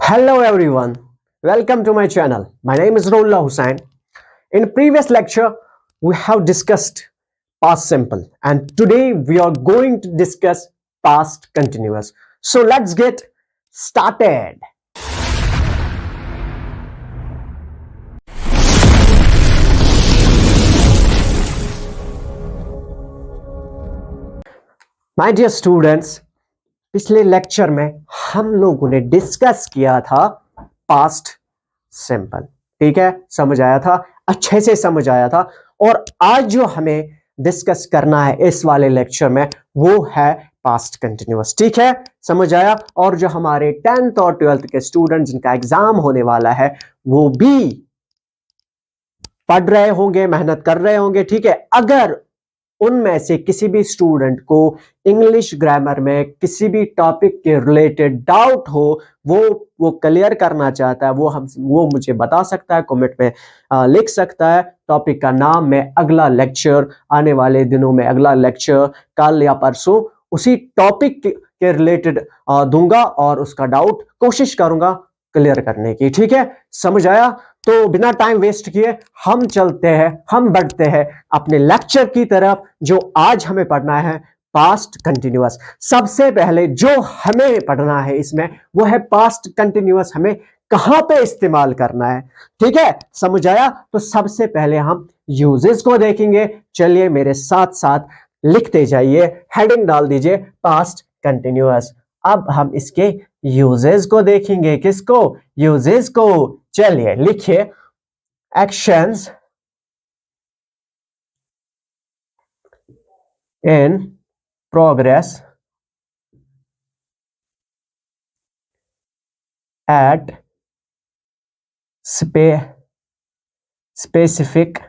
Hello everyone, welcome to my channel. My name is Rolla Hussain. In previous lecture, we have discussed past simple and today we are going to discuss past continuous. So let's get started. My dear students, पिछले lecture में हम लोगों ने discuss किया था past simple. ठीक है, समझ आया था, अच्छे से समझ आया था। और आज जो हमें डिस्कस करना है इस वाले लेक्चर में वो है पास्ट कंटिन्यूअस। ठीक है, समझ आया। और जो हमारे 10th और 12th के स्टूडेंट जिनका एग्जाम होने वाला है वो भी पढ़ रहे होंगे, मेहनत कर रहे होंगे। ठीक है, अगर उनमें से किसी भी स्टूडेंट को इंग्लिश ग्रामर में किसी भी टॉपिक के रिलेटेड डाउट हो, वो क्लियर करना चाहता है, वो मुझे बता सकता है, कमेंट में लिख सकता है। टॉपिक का नाम मैं अगला लेक्चर, आने वाले दिनों में अगला लेक्चर कल या परसों उसी टॉपिक के रिलेटेड दूंगा और उसका डाउट कोशिश करूंगा क्लियर करने की। ठीक है, समझ आया। तो बिना टाइम वेस्ट किए हम चलते हैं, हम बढ़ते हैं अपने लेक्चर की तरफ जो आज हमें पढ़ना है पास्ट कंटिन्यूअस। सबसे पहले जो हमें पढ़ना है इसमें वो है पास्ट कंटिन्यूअस हमें कहां पे इस्तेमाल करना है। ठीक है, समझ आया। तो सबसे पहले हम यूजेस को देखेंगे। चलिए मेरे साथ साथ लिखते जाइए, हेडिंग डाल दीजिए पास्ट कंटिन्यूअस। अब हम इसके यूजेस को देखेंगे। किसको? यूजेस को। चलिए लिखिए, actions in progress eight specific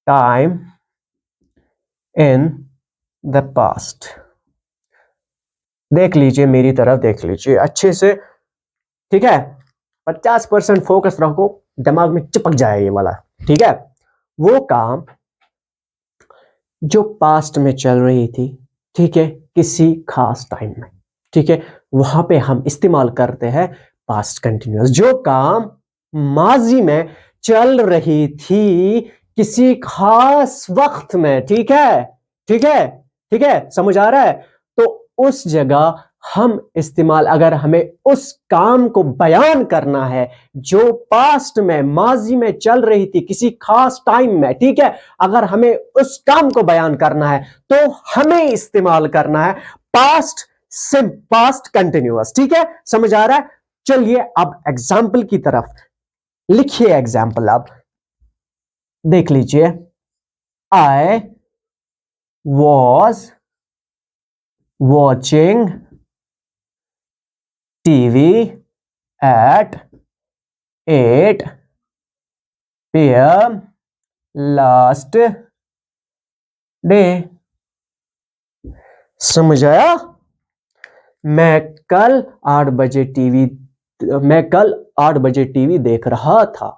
time in the past. देख लीजिए, मेरी तरफ देख लीजिए अच्छे से। ठीक है, 50% फोकस रखो, दिमाग में चिपक जाए ये वाला। ठीक है, वो काम जो पास्ट में चल रही थी, ठीक है, किसी खास टाइम में, ठीक है, वहां पे हम इस्तेमाल करते हैं पास्ट कंटिन्यूअस। जो काम माजी में चल रही थी किसी खास वक्त में, ठीक है, ठीक है, ठीक है, समझ आ रहा है। तो उस जगह हम इस्तेमाल, अगर हमें उस काम को बयान करना है जो पास्ट में, माजी में चल रही थी किसी खास टाइम में, ठीक है, अगर हमें उस काम को बयान करना है तो हमें इस्तेमाल करना है पास्ट कंटिन्यूअस। ठीक है, समझ आ रहा है। चलिए अब एग्जाम्पल की तरफ लिखिए। एग्जाम्पल अब देख लीजिए। I was watching TV at 8 p.m. Last day. समझ आया। मैं कल 8 बजे टीवी देख रहा था।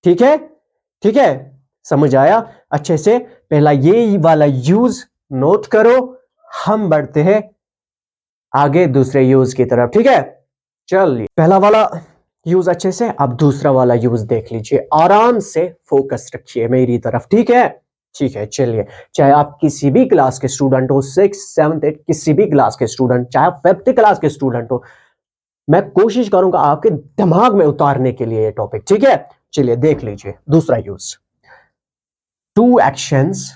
ठीक है, ठीक है, समझ आया अच्छे से। पहला ये वाला यूज नोट करो, हम बढ़ते हैं आगे दूसरे यूज की तरफ। ठीक है, चलिए पहला वाला यूज अच्छे से, अब दूसरा वाला यूज देख लीजिए। आराम से फोकस रखिए मेरी तरफ। ठीक है, ठीक है, चलिए। चाहे आप किसी भी क्लास के स्टूडेंट हो, 6, 7, 8, किसी भी क्लास के स्टूडेंट, चाहे आप 5th क्लास के स्टूडेंट हो, मैं कोशिश करूंगा आपके दिमाग में उतारने के लिए ये टॉपिक। ठीक है, चलिए देख लीजिए दूसरा use. Two actions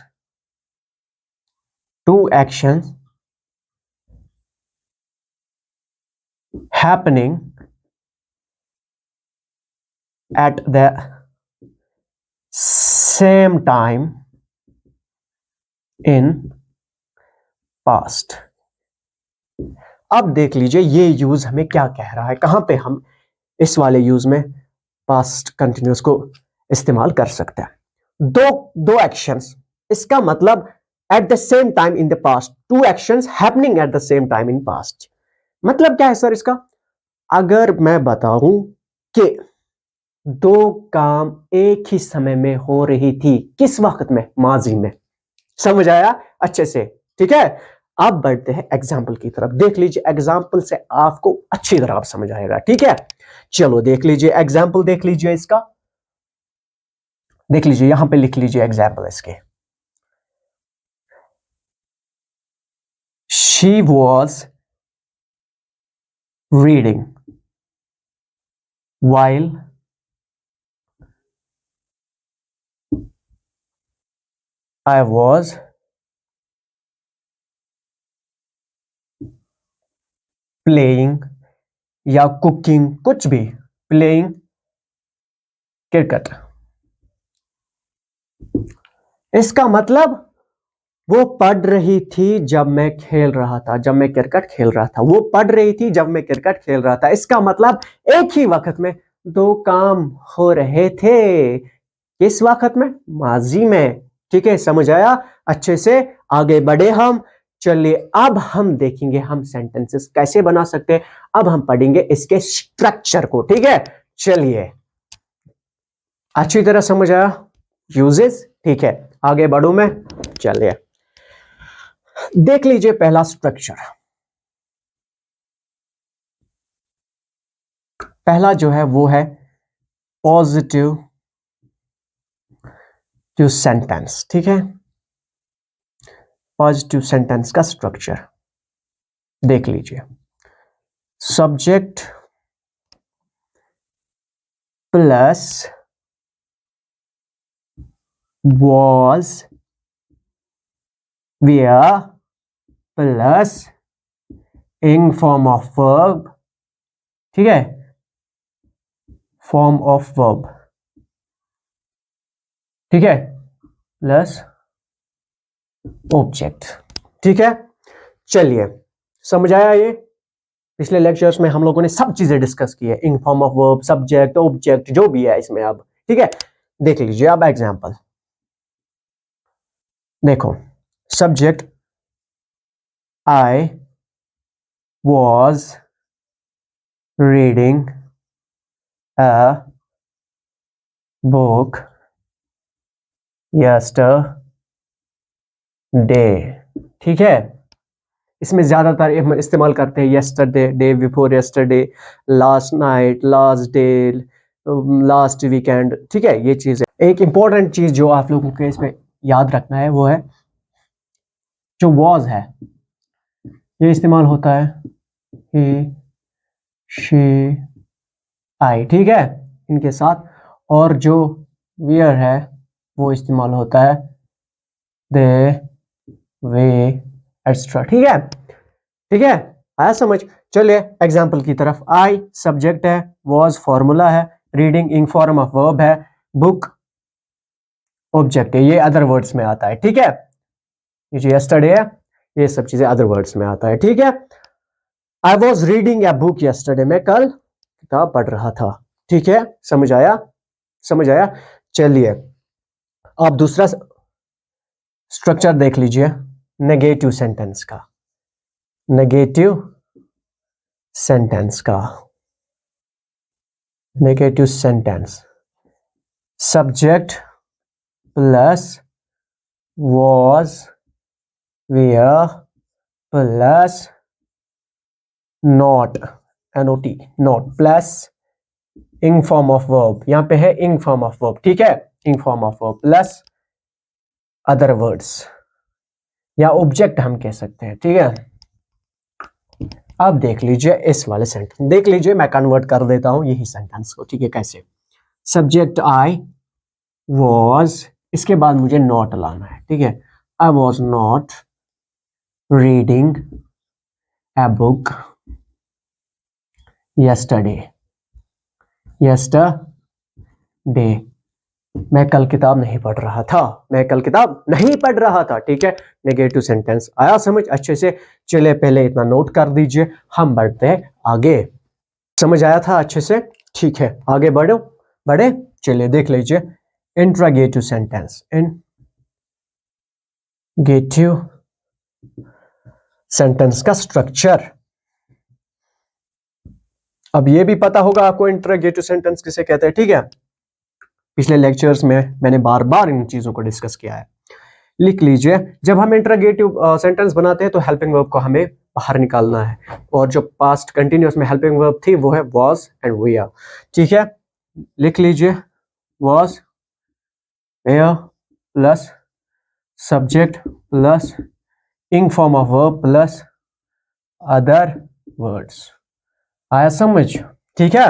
happening at the same time in past। अब देख लीजिए ये यूज हमें क्या कह रहा है, कहां पे हम इस वाले यूज में पास्ट कंटिन्यूअस को इस्तेमाल कर सकते हैं। दो एक्शंस, इसका मतलब at the same time in the past. Two actions happening at the same time in past मतलब क्या है सर इसका? अगर मैं बताऊं कि दो काम एक ही समय में हो रही थी, किस वक्त में? माजी में। समझ आया अच्छे से। ठीक है, अब बढ़ते हैं एग्जाम्पल की तरफ। देख लीजिए एग्जाम्पल से आपको अच्छी तरह आप समझ आएगा, ठीक है। चलो देख लीजिए एग्जाम्पल, देख लीजिए इसका, देख लीजिए यहां पे लिख लीजिए एग्जाम्पल इसके। She was reading while I was playing या कुकिंग, कुछ भी, प्लेइंग क्रिकेट। इसका मतलब वो पढ़ रही थी जब मैं खेल रहा था, जब मैं क्रिकेट खेल रहा था। वो पढ़ रही थी जब मैं क्रिकेट खेल रहा था। इसका मतलब एक ही वक्त में दो काम हो रहे थे। किस वक्त में? माजी में। ठीक है, समझ आया अच्छे से। आगे बढ़े हम। चलिए अब हम देखेंगे हम सेंटेंसेस कैसे बना सकते हैं। अब हम पढ़ेंगे इसके स्ट्रक्चर को, ठीक है। चलिए अच्छी तरह समझ आया यूजेस, ठीक है। आगे बढ़ू मैं, चलिए देख लीजिए पहला स्ट्रक्चर। पहला जो है वो है पॉजिटिव टू सेंटेंस, ठीक है। पॉजिटिव सेंटेंस का स्ट्रक्चर देख लीजिए। Subject plus was were plus ing form of verb, ठीक है, form of verb, ठीक है, प्लस ऑब्जेक्ट, ठीक है। चलिए समझ आया ये? पिछले लेक्चर्स में हम लोगों ने सब चीजें डिस्कस की है, ing form of verb, subject, object, जो भी है इसमें अब, ठीक है। देख लीजिए अब एग्जांपल देखो। Subject I was reading a book yesterday, ठीक है। इसमें ज्यादातर हम इस्तेमाल करते हैं yesterday, day before yesterday, last night, last day, last weekend, ठीक है। ये चीज है। एक इंपॉर्टेंट चीज जो आप लोगों को इसमें याद रखना है वो है जो was है, ये इस्तेमाल होता है he, she, I, ठीक है, इनके साथ। और जो where है वो इस्तेमाल होता है they, we, एक्स्ट्रा, ठीक है। ठीक है, आया समझ? चलिए एग्जाम्पल की तरफ। आई सब्जेक्ट है, वॉज फॉर्मूला है, reading in form of verb है, बुक ऑब्जेक्ट है, ये अदर वर्ड्स में आता है, ठीक है। ये जो यस्टरडे है ये सब चीजें अदर वर्ड्स में आता है, ठीक है। I was reading a book yesterday, मैं कल किताब पढ़ रहा था, ठीक है। समझ आया? समझ आया। चलिए आप दूसरा स्ट्रक्चर देख लीजिए नेगेटिव सेंटेंस का। नेगेटिव सेंटेंस का, negative sentence, subject plus was were plus not, not, not plus ing form of verb, यहां पे है ing form of verb, ठीक है, ing form of verb plus other words या ऑब्जेक्ट हम कह सकते हैं, ठीक है। अब देख लीजिए इस वाले सेंटेंस, देख लीजिए मैं कन्वर्ट कर देता हूं यही सेंटेंस को, ठीक है। कैसे? सब्जेक्ट आई वॉज, इसके बाद मुझे नॉट लाना है, ठीक है। I was not reading a book yesterday, yesterday, मैं कल किताब नहीं पढ़ रहा था, मैं कल किताब नहीं पढ़ रहा था, ठीक है। नेगेटिव सेंटेंस आया समझ अच्छे से? चलिए पहले इतना नोट कर दीजिए, हम बढ़ते हैं आगे। समझ आया था अच्छे से? ठीक है, आगे बढ़ो, बढ़े। चलिए देख लीजिए इंट्रोगेटिव सेंटेंस, इंट्रोगेटिव सेंटेंस का स्ट्रक्चर। अब ये भी पता होगा आपको इंट्रोगेटिव सेंटेंस किसे कहते हैं, ठीक है। पिछले लेक्चर्स में मैंने बार बार इन चीजों को डिस्कस किया है। लिख लीजिए, जब हम इंटरोगेटिव सेंटेंस बनाते हैं तो हेल्पिंग वर्ब को हमें बाहर निकालना है, और जो पास्ट कंटिन्यूअस में हेल्पिंग वर्ब थी वो है was एंड were। ठीक है, लिख लीजिए was, were plus subject plus ing form of verb plus other words. आया समझ? ठीक है,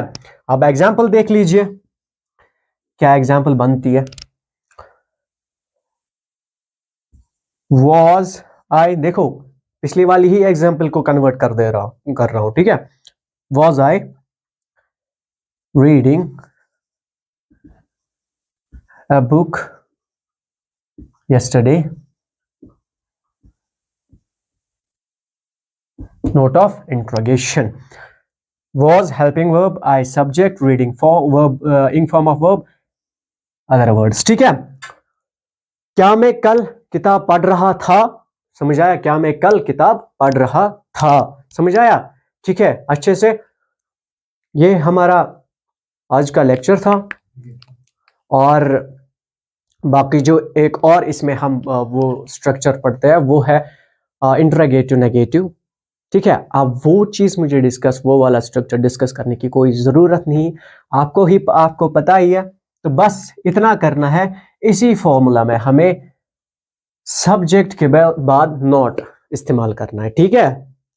अब एग्जाम्पल देख लीजिए, क्या एग्जाम्पल बनती है। was I, देखो पिछली वाली ही एग्जाम्पल को कन्वर्ट कर रहा हूं, ठीक है। was I reading a book yesterday, note of interrogation। was helping verb, I subject, reading form verb, ing form of verb, other words। ठीक है, क्या मैं कल किताब पढ़ रहा था, समझ आया? क्या मैं कल किताब पढ़ रहा था, समझ आया? ठीक है, अच्छे से। ये हमारा आज का लेक्चर था, और बाकी जो एक और इसमें हम वो स्ट्रक्चर पढ़ते हैं वो है इंटरोगेटिव नेगेटिव। ठीक है, अब वो चीज मुझे वो वाला स्ट्रक्चर डिस्कस करने की कोई जरूरत नहीं, आपको पता ही है। तो बस इतना करना है, इसी फॉर्मूला में हमें सब्जेक्ट के बाद नॉट इस्तेमाल करना है। ठीक है,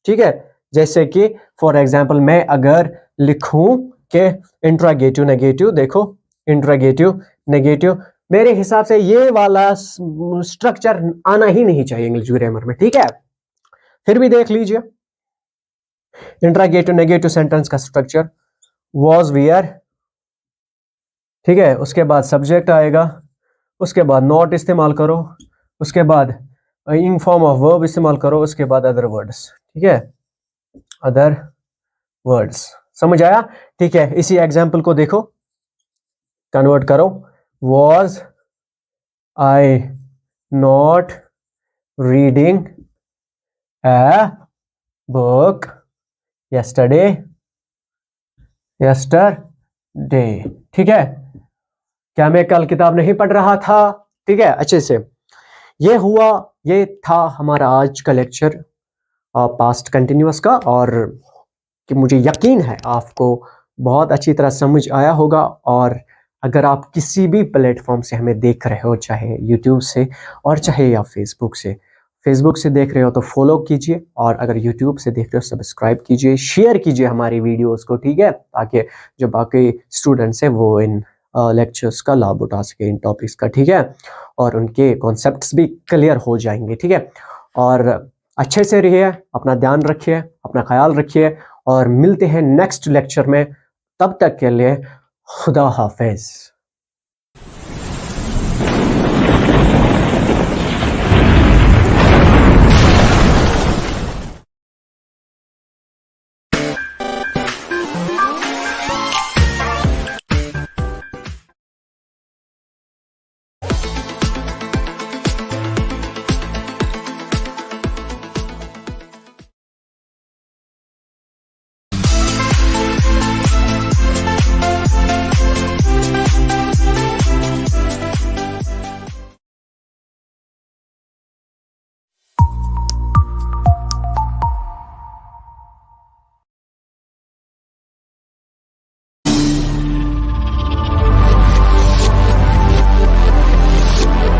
ठीक है। जैसे कि फॉर एग्जांपल मैं अगर लिखूं कि इंटरोगेटिव नेगेटिव, देखो इंटरोगेटिव नेगेटिव, मेरे हिसाब से ये वाला स्ट्रक्चर आना ही नहीं चाहिए इंग्लिश ग्रामर में। ठीक है, फिर भी देख लीजिए इंटरोगेटिव नेगेटिव सेंटेंस का स्ट्रक्चर was were, ठीक है, उसके बाद सब्जेक्ट आएगा, उसके बाद नॉट इस्तेमाल करो, उसके बाद ing फॉर्म ऑफ वर्ब इस्तेमाल करो, उसके बाद अदर वर्ड्स। ठीक है, अदर वर्ड्स, समझ आया? ठीक है, इसी एग्जांपल को देखो, कन्वर्ट करो। was I not reading a book yesterday, ठीक है, क्या मैं कल किताब नहीं पढ़ रहा था? ठीक है, अच्छे से। ये था हमारा आज का लेक्चर पास्ट कंटिन्यूअस का, और कि मुझे यकीन है आपको बहुत अच्छी तरह समझ आया होगा। और अगर आप किसी भी प्लेटफॉर्म से हमें देख रहे हो, चाहे यूट्यूब से और चाहे या फेसबुक से देख रहे हो तो फॉलो कीजिए, और अगर यूट्यूब से देख रहे हो सब्सक्राइब कीजिए, शेयर कीजिए हमारी वीडियोस को। ठीक है, ताकि जो बाकी स्टूडेंट्स हैं वो इन लेक्चर्स का लाभ उठा सके, इन टॉपिक्स का। ठीक है, और उनके कॉन्सेप्ट्स भी क्लियर हो जाएंगे। ठीक है, और अच्छे से रहिए, अपना ध्यान रखिए, अपना ख्याल रखिए, और मिलते हैं नेक्स्ट लेक्चर में। तब तक के लिए खुदा हाफिज।